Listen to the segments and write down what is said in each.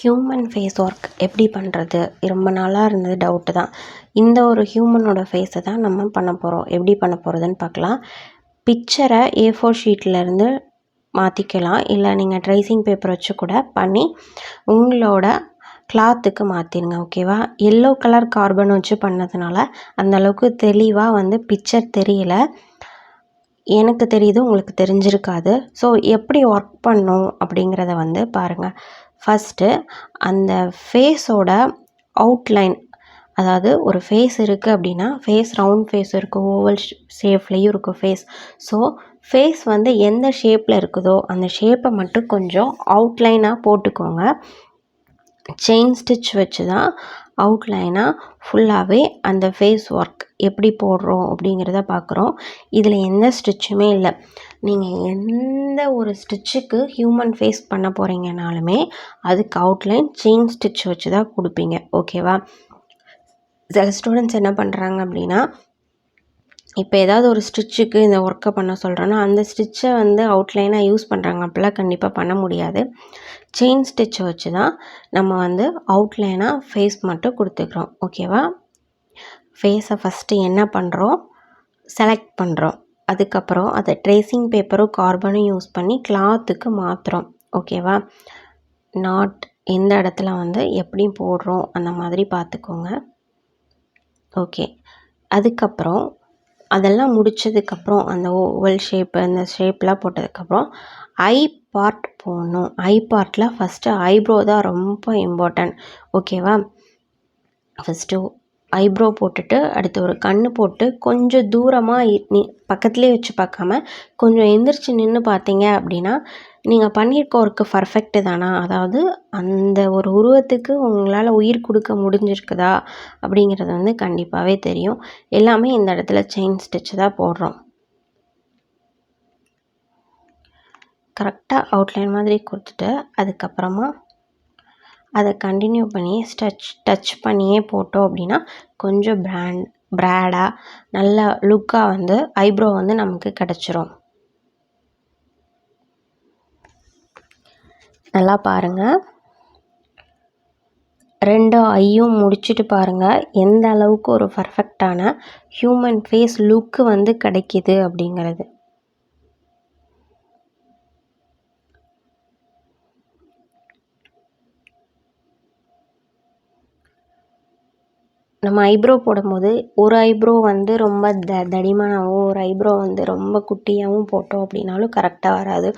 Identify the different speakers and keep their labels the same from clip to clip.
Speaker 1: Human face work எப்படி பண்ணுறது? ரொம்ப நாளாக இருந்தது டவுட்டு தான். இந்த ஒரு ஹியூமனோட ஃபேஸை தான் நம்ம பண்ண போகிறோம். எப்படி பண்ண போகிறதுன்னு பார்க்கலாம். பிக்சரை A4 ஷீட்லேருந்து மாற்றிக்கலாம். இல்லை நீங்கள் ட்ரேசிங் பேப்பர் வச்சு கூட பண்ணி உங்களோட கிளாத்துக்கு மாற்றிடுங்க. ஓகேவா? எல்லோ கலர் கார்பன் வச்சு பண்ணதுனால அந்தளவுக்கு தெளிவாக பிக்சர் தெரியல. எனக்கு தெரியுது, உங்களுக்கு தெரிஞ்சிருக்காது. ஸோ எப்படி ஒர்க் பண்ணும் அப்படிங்கிறத பாருங்கள். ஃபஸ்ட்டு அந்த ஃபேஸோட அவுட்லைன், அதாவது ஒரு ஃபேஸ் இருக்குது அப்படின்னா ஃபேஸ் ரவுண்ட் ஃபேஸ் இருக்குது, ஓவல் ஷேப்லேயும் இருக்குது ஃபேஸ். ஸோ ஃபேஸ் எந்த ஷேப்பில் இருக்குதோ அந்த ஷேப்பை மட்டும் கொஞ்சம் அவுட்லைனாக போட்டுக்கோங்க. செயின் ஸ்டிச் வச்சு தான் அவுட்லைனாக ஃபுல்லாகவே அந்த ஃபேஸ் ஒர்க் எப்படி போடுறோம் அப்படிங்கிறத பார்க்குறோம். இதில் எந்த ஸ்டிச்சுமே இல்லை. நீங்கள் எந்த ஒரு ஸ்டிச்சுக்கு ஹியூமன் ஃபேஸ் பண்ண போகிறீங்கனாலுமே அதுக்கு அவுட்லைன் செயின் ஸ்டிச் வச்சு தான் கொடுப்பீங்க. ஓகேவா? சில ஸ்டூடெண்ட்ஸ் என்ன பண்ணுறாங்க அப்படின்னா, இப்போ ஏதாவது ஒரு ஸ்டிச்சுக்கு இந்த ஒர்க்கை பண்ண சொல்கிறோன்னா அந்த ஸ்டிச்சை அவுட்லைனாக யூஸ் பண்ணுறாங்க. அப்படிலாம் கண்டிப்பாக பண்ண முடியாது. செயின் ஸ்டிச்சை வச்சு தான் நம்ம அவுட்லைனாக ஃபேஸ் மட்டும் கொடுத்துக்கிறோம். ஓகேவா? ஃபேஸை ஃபஸ்ட்டு என்ன பண்ணுறோம், செலக்ட் பண்ணுறோம். அதுக்கப்புறம் அதை ட்ரேசிங் பேப்பரும் கார்பனும் யூஸ் பண்ணி கிளாத்துக்கு மாற்றுறோம். ஓகேவா? நாட் எந்த இடத்துல எப்படி போடுறோம் அந்த மாதிரி பார்த்துக்கோங்க. ஓகே. அதுக்கப்புறம் அதெல்லாம் முடித்ததுக்கப்புறம் அந்த ஓவல் ஷேப்பு அந்த ஷேப்லாம் போட்டதுக்கப்புறம் ஐ பார்ட் போடணும். ஐ பார்ட்டில் ஃபஸ்ட்டு ஐப்ரோ தான் ரொம்ப இம்பார்ட்டன்ட். ஓகேவா? ஃபஸ்ட்டு ஐப்ரோ போட்டுட்டு அடுத்து ஒரு கண் போட்டு கொஞ்சம் தூரமாக பக்கத்துலேயே வச்சு பார்க்காம கொஞ்சம் எந்திரிச்சு நின்று பார்த்தீங்க அப்படின்னா நீங்கள் பண்ணியிருக்க ஒர்க்கு பர்ஃபெக்ட்டு தானா, அதாவது அந்த ஒரு உருவத்துக்கு உங்களால் உயிர் கொடுக்க முடிஞ்சிருக்குதா அப்படிங்கிறது கண்டிப்பாகவே தெரியும். எல்லாமே இந்த இடத்துல செயின் ஸ்டிச் தான் போடுறோம். கரெக்டாக அவுட்லைன் மாதிரி கொடுத்துட்டு அதுக்கப்புறமா அதை கண்டினியூ பண்ணி டச் பண்ணியே போட்டோம் அப்படின்னா கொஞ்சம் பிராடாக நல்ல லுக்காக ஐப்ரோ நமக்கு கிடச்சிரும். நல்லா பாருங்கள். 2 ஐயும் முடிச்சுட்டு பாருங்கள் எந்த அளவுக்கு ஒரு பர்ஃபெக்டான ஹியூமன் ஃபேஸ் லுக்கு கிடைக்கிது அப்படிங்கிறது. நம்ம ஐப்ரோ போடும்போது ஒரு ஐப்ரோ ரொம்ப தடிமனாகவும் ஒரு ஐப்ரோ ரொம்ப குட்டியாகவும் போட்டோம் அப்படின்னாலும் கரெக்டாக வராது.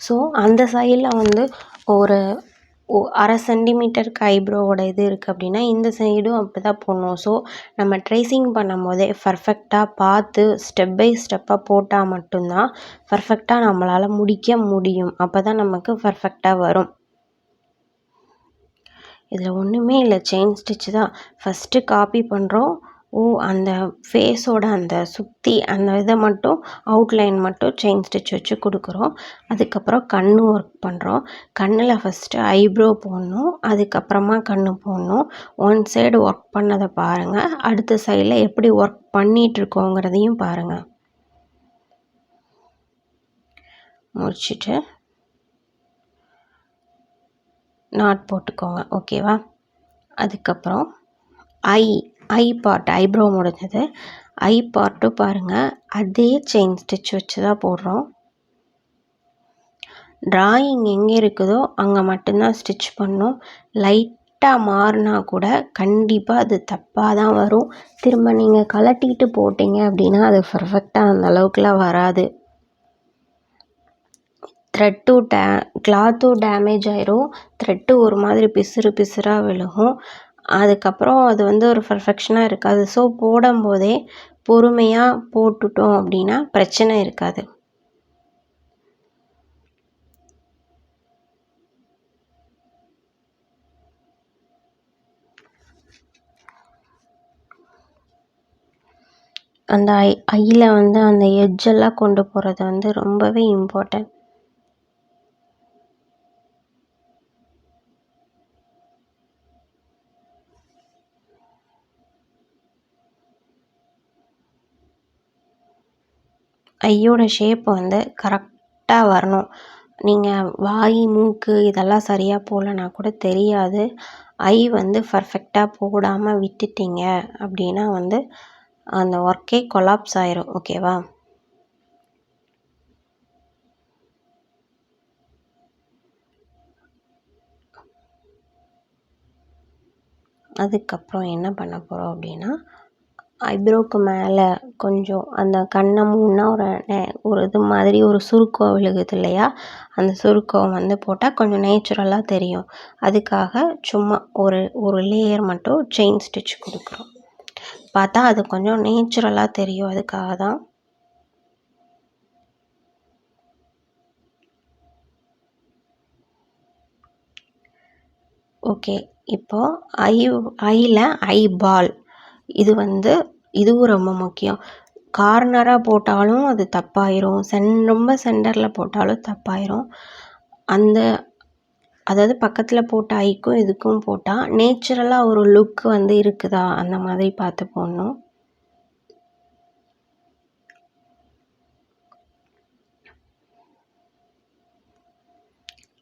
Speaker 1: ஸோ அந்த சைடில் ஒரு 1/2 சென்டிமீட்டருக்கு ஐப்ரோவோட இது இருக்குது அப்படின்னா இந்த சைடும் அப்படி தான் போடணும். ஸோ நம்ம ட்ரேசிங் பண்ணும்போதே பர்ஃபெக்டாக பார்த்து ஸ்டெப் பை ஸ்டெப்பாக போட்டால் மட்டும்தான் பர்ஃபெக்டாக நம்மளால் முடிக்க முடியும். அப்போ தான் நமக்கு பர்ஃபெக்டாக வரும். இதில் ஒன்றுமே இல்லை, செயின் ஸ்டிச்சு தான். ஃபஸ்ட்டு காப்பி பண்ணுறோம். அந்த ஃபேஸோட அந்த சுற்றி அந்த இதை மட்டும் அவுட்லைன் மட்டும் செயின் ஸ்டிச் வச்சு கொடுக்குறோம். அதுக்கப்புறம் கண் ஒர்க் பண்ணுறோம். கண்ணில் ஃபஸ்ட்டு ஐப்ரோ போடணும், அதுக்கப்புறமா கண் போடணும். ஒன் சைடு ஒர்க் பண்ணதை பாருங்கள், அடுத்த சைடில் எப்படி ஒர்க் பண்ணிகிட்ருக்கோங்கிறதையும் பாருங்கள். முடிச்சுட்டு நாட் போட்டுக்கோங்க. ஓகேவா? அதுக்கப்புறம் ஐ பார்ட் ஐப்ரோ முடிஞ்சது. ஐ பார்ட்டும் பாருங்கள் அதே செயின் ஸ்டிச் வச்சு தான் போடுறோம். ட்ராயிங் எங்கே இருக்குதோ அங்கே மட்டும்தான் ஸ்டிச் பண்ணணும். லைட்டாக மாறினா கூட கண்டிப்பாக அது தப்பாக தான் வரும். திரும்ப நீங்கள் கலட்டிட்டு போட்டிங்க அப்படின்னா அது பர்ஃபெக்டாக அந்த அளவுக்குலாம் வராது. கிளாத்தும் டேமேஜ் ஆயிரும். த்ரெட்டு ஒரு மாதிரி பிசுறாக விழுகும். அதுக்கப்புறம் அது ஒரு பர்ஃபெக்ஷனாக இருக்காது. ஸோ போடும்போதே பொறுமையாக போட்டுட்டோம் அப்படின்னா பிரச்சனை இருக்காது. அந்த ஐயில் அந்த எட்ஜெல்லாம் கொண்டு போகிறது ரொம்பவே இம்பார்ட்டன்ட். ஐயோட ஷேப் கரெக்டாக வரணும். நீங்கள் வாய் மூக்கு இதெல்லாம் சரியாக போகலனா கூட தெரியாது. ஐ வந்து பர்ஃபெக்டாக போடாமல் விட்டுட்டீங்க அப்படின்னா வந்து அந்த ஒர்க்கே கொலாப்ஸ் ஆயிரும். ஓகேவா? அதுக்கப்புறம் என்ன பண்ண போகிறோம் அப்படின்னா, ஐப்ரோவுக்கு மேலே கொஞ்சம் அந்த கண்ணை மூடினா ஒரு இது மாதிரி ஒரு சுருக்கம் விழுகுது இல்லையா, அந்த சுருக்கம் வந்து போட்டால் கொஞ்சம் நேச்சுரலாக தெரியும். அதுக்காக சும்மா ஒரு ஒரு லேயர் மட்டும் செயின் ஸ்டிச் கொடுக்குறோம். பார்த்தா அது கொஞ்சம் நேச்சுரலாக தெரியும். அதுக்காக தான். ஓகே, இப்போது ஐயில் ஐபால் இது வந்து இதுவும் ரொம்ப முக்கியம். கார்னராக போட்டாலும் அது தப்பாயிரும், ரொம்ப சென்டரில் போட்டாலும் தப்பாயிரும். அதாவது பக்கத்தில் போட்ட ஐக்கும் இதுக்கும் போட்டால் நேச்சுரலாக ஒரு லுக் வந்து இருக்குதா அந்த மாதிரி பார்த்து போடணும்.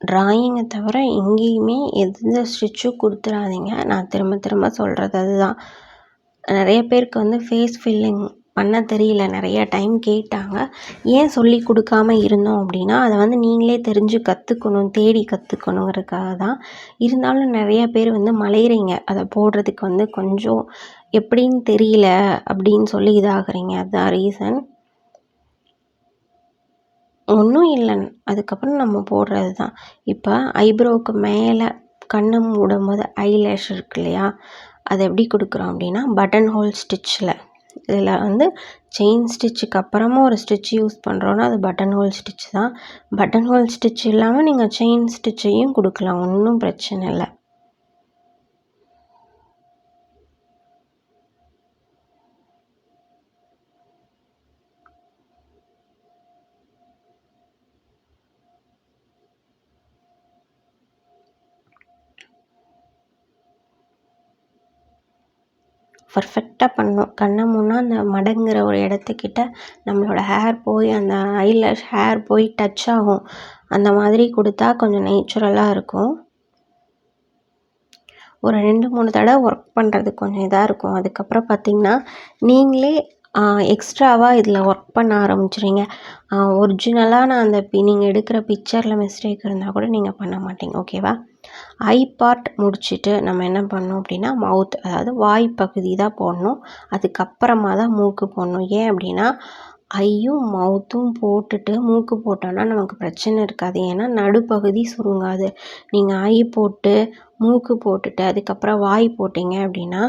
Speaker 1: ட்ராயிங்கை தவிர எங்கேயுமே எந்த ஸ்டிச்சும் கொடுத்துடாதீங்க. நான் திரும்ப திரும்ப சொல்கிறது அதுதான். நிறைய பேருக்கு வந்து ஃபேஸ் ஃபில்லிங் பண்ண தெரியல, நிறைய டைம் கேட்டாங்க. ஏன் சொல்லி கொடுக்காம இருந்தோம் அப்படின்னா, அதை வந்து நீங்களே தெரிஞ்சு கற்றுக்கணும், தேடி கற்றுக்கணுங்கிறதுக்காக தான். இருந்தாலும் நிறைய பேர் வந்து மலையிறீங்க, அதை போடுறதுக்கு வந்து கொஞ்சம் எப்படின்னு தெரியல அப்படின்னு சொல்லி இதாகிறீங்க. அதுதான் ரீசன். ஒன்றும் இல்லை, அதுக்கப்புறம் நம்ம போடுறது தான். இப்போ ஐப்ரோவுக்கு மேலே கண்ணை மூடும்போது ஐலேஷ் இருக்கு இல்லையா, அதை எப்படி கொடுக்குறோம் அப்படின்னா பட்டன் ஹோல் ஸ்டிச்சில். இதில் வந்து செயின் ஸ்டிச்சுக்கு அப்புறமா ஒரு ஸ்டிச் யூஸ் பண்ணுறோன்னா அது பட்டன் ஹோல் ஸ்டிச் தான். பட்டன் ஹோல் ஸ்டிச் இல்லாமல் நீங்கள் செயின் ஸ்டிச்சையும் கொடுக்கலாம், ஒன்றும் பிரச்சனை இல்லை. பர்ஃபெக்டாக பண்ணணும். கண்ணை மூடினா அந்த மடங்குற ஒரு இடத்துக்கிட்ட நம்மளோட ஹேர் போய் அந்த ஐலேஷ் ஹேர் போய் டச் ஆகும். அந்த மாதிரி கொடுத்தா கொஞ்சம் நேச்சுரலாக இருக்கும். ஒரு 2-3 தடவை ஒர்க் பண்ணுறது கொஞ்சம் இதாக இருக்கும். அதுக்கப்புறம் பார்த்திங்கன்னா நீங்களே எக்ஸ்ட்ராவாக இதில் ஒர்க் பண்ண ஆரம்பிச்சிடுங்க. ஒரிஜினலாக நான் அந்த நீங்கள் எடுக்கிற பிக்சரில் மிஸ்டேக் இருந்தால் கூட நீங்கள் பண்ண மாட்டீங்க. ஓகேவா? ஐ பார்ட் முடிச்சுட்டு நம்ம என்ன பண்ணணும் அப்படின்னா மவுத், அதாவது வாய் பகுதி தான் போடணும். அதுக்கப்புறமா தான் மூக்கு போடணும். ஏன் அப்படின்னா ஐயும் மவுத்தும் போட்டுட்டு மூக்கு போட்டோன்னா நமக்கு பிரச்சனை இருக்காது. ஏன்னா நடுப்பகுதி சுருங்காது. நீங்கள் ஐ போட்டு மூக்கு போட்டுட்டு அதுக்கப்புறம் வாய் போட்டிங்க அப்படின்னா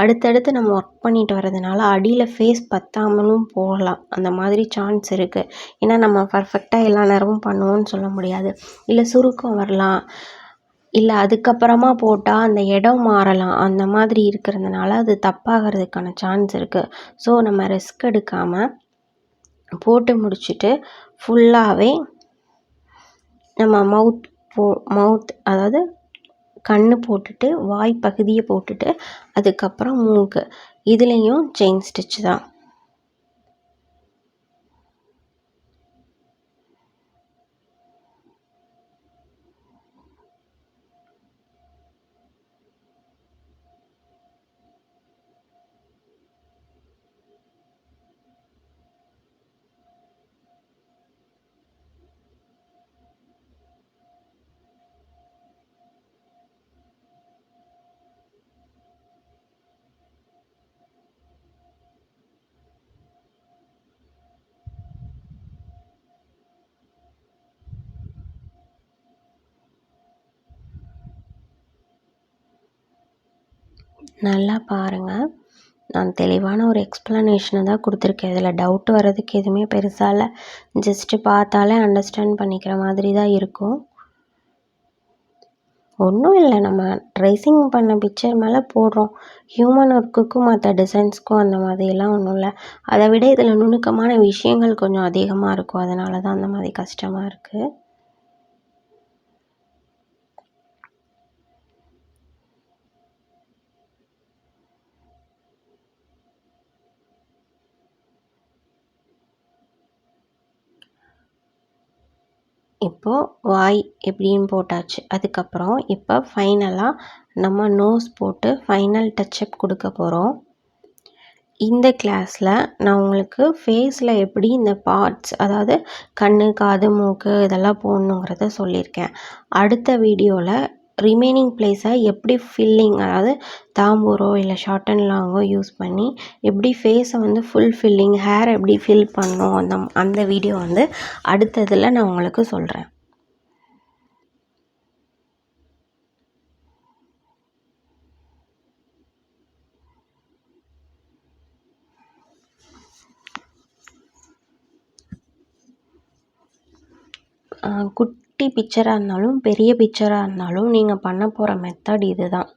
Speaker 1: அடுத்தடுத்து நம்ம ஒர்க் பண்ணிட்டு வரதுனால அடியில் ஃபேஸ் பத்தாமலும் போகலாம். அந்த மாதிரி சான்ஸ் இருக்குது. ஏன்னா நம்ம பர்ஃபெக்டாக எல்லா நேரமும் பண்ணுவோம்னு சொல்ல முடியாது. இல்லை சுருக்கம் வரலாம், இல்லை அதுக்கப்புறமா போட்டால் அந்த இடம் மாறலாம். அந்த மாதிரி இருக்கிறதுனால அது தப்பாகிறதுக்கான சான்ஸ் இருக்குது. ஸோ நம்ம ரிஸ்க் எடுக்காமல் போட்டு முடிச்சுட்டு ஃபுல்லாகவே நம்ம மவுத் அதாவது கண் போட்டுட்டு வாய் பகுதியை போட்டுட்டு அதுக்கப்புறம் மூக்கு, இதுலேயும் செயின் ஸ்டிச் தான். நல்லா பாருங்கள், நான் தெளிவான ஒரு எக்ஸ்ப்ளனேஷனை தான் கொடுத்துருக்கேன். இதில் டவுட் வர்றதுக்கு எதுவுமே பெருசாக இல்லை. ஜஸ்ட்டு பார்த்தாலே அண்டர்ஸ்டாண்ட் பண்ணிக்கிற மாதிரி தான் இருக்கும். ஒன்றும் இல்லை, நம்ம ட்ரேசிங் பண்ண பிக்சர் மேலே போடுறோம். ஹியூமன் ஒர்க்குக்கும் மற்ற டிசைன்ஸ்க்கும் அந்த மாதிரிலாம் ஒன்றும் இல்லை. அதை விட இதில் நுணுக்கமான விஷயங்கள் கொஞ்சம் அதிகமாக இருக்கும். அதனால தான் அந்த மாதிரி கஷ்டமாக இருக்குது. இப்போது வாய் எப்படின்னு போட்டாச்சு. அதுக்கப்புறம் இப்போ ஃபைனலாக நம்ம நோஸ் போட்டு ஃபைனல் டச்சப் கொடுக்க போகிறோம். இந்த கிளாஸில் நான் உங்களுக்கு ஃபேஸில் எப்படி இந்த பார்ட்ஸ், அதாவது கண், காது, மூக்கு இதெல்லாம் போடணுங்கிறத சொல்லியிருக்கேன். அடுத்த வீடியோவில் ரிமைனிங் பிளேஸை எப்படி ஃபில்லிங், அதாவது தாம்பூரோ இல்லை ஷார்ட் அண்ட் லாங்கோ யூஸ் பண்ணி எப்படி ஃபேஸை வந்து ஃபுல் ஃபில்லிங், ஹேர் எப்படி ஃபில் பண்ணணும், அந்த வீடியோ வந்து அடுத்ததில் நான் உங்களுக்கு சொல்கிறேன். குட்டி பிக்சராக இருந்தாலும் பெரிய பிக்சராக இருந்தாலும் நீங்கள் பண்ண போகிற மெத்தட் இது தான்.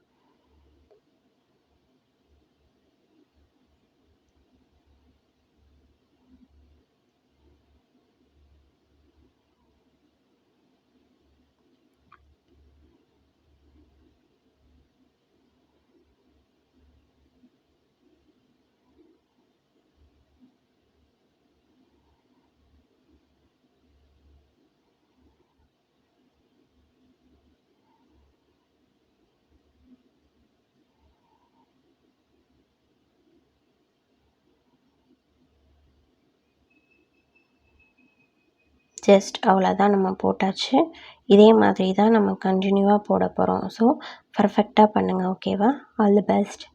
Speaker 1: ஜஸ்ட் அவ்வளோதான், நம்ம போட்டாச்சு. இதே மாதிரி தான் நம்ம கண்டினியூவாக போட போகிறோம். ஸோ பர்ஃபெக்டாக பண்ணுங்கள். ஓகேவா? All the best.